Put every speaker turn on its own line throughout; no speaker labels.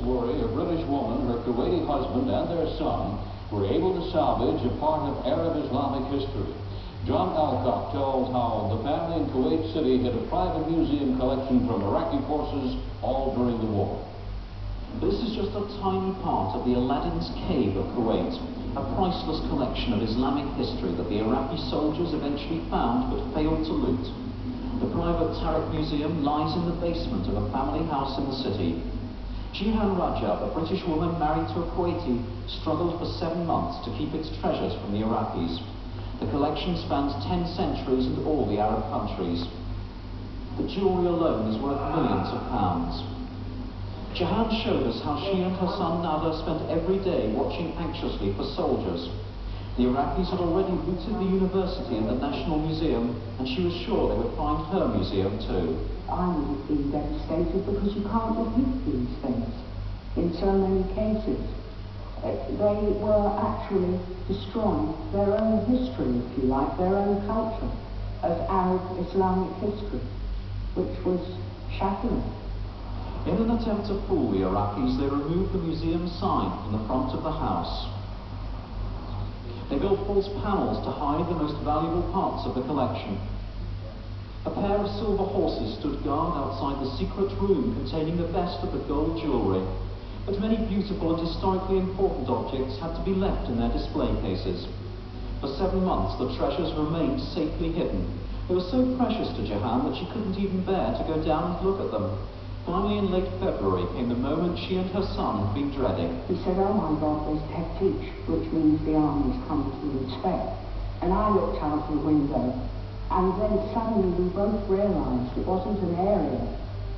worry, a British woman, her Kuwaiti husband and their son were able to salvage a part of Arab Islamic history. John Alcock tells how the family in Kuwait City hid a private museum collection from Iraqi forces all during the war.
This is just a tiny part of the Aladdin's Cave of Kuwait, a priceless collection of Islamic history that the Iraqi soldiers eventually found but failed to loot. The private Tariq Museum lies in the basement of a family house in the city. Jihan Rajab, a British woman married to a Kuwaiti, struggled for 7 months to keep its treasures from the Iraqis. The collection spans 10 centuries and all the Arab countries. The jewellery alone is worth millions of pounds. Jahan showed us how she and her son Nada spent every day watching anxiously for soldiers. The Iraqis had already looted the university and the National Museum, and she was sure they would find her museum too.
I would have been devastated because you can't repeat these things in so many cases. They were actually destroying their own history, if you like, their own culture of Arab Islamic history, which was shattering.
In an attempt to fool the Iraqis, they removed the museum sign from the front of the house. They built false panels to hide the most valuable parts of the collection. A pair of silver horses stood guard outside the secret room containing the best of the gold jewellery. But many beautiful and historically important objects had to be left in their display cases. For 7 months, the treasures remained safely hidden. They were so precious to Jahan that she couldn't even bear to go down and look at them. Finally, in late February, came the moment she and her son had been dreading.
He said, "Oh my God, there's teftish," which means the army's come to inspect. And I looked out the window, and then suddenly we both realised it wasn't an area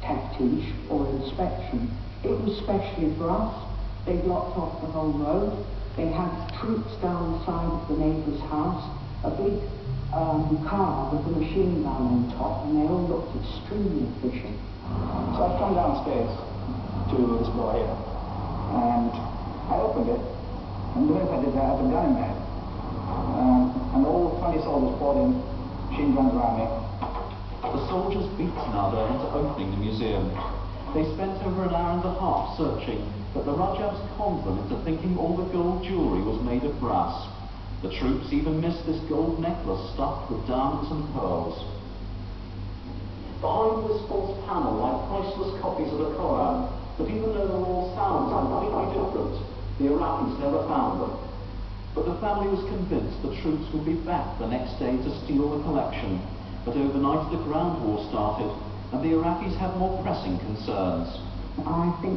teftish or inspection. It was specially for us. They blocked off the whole road. They had troops down the side of the neighbour's house, a big car with a machine gun on top, and they all looked extremely efficient.
So I've come downstairs to this door here, and I opened it, and the minute I did that, I had a gun in there. And all 20 soldiers poured in, machine guns around me.
The soldiers beat Nada into opening the museum. They spent over an hour and a half searching, but the Rajabs conned them into thinking all the gold jewellery was made of brass. The troops even missed this gold necklace stuffed with diamonds and pearls. Behind this false panel lie priceless copies of the Quran, but even though the raw sounds completely different, the Iraqis never found them. But the family was convinced the troops would be back the next day to steal the collection. But overnight the ground war started, and the Iraqis had more pressing concerns.
I think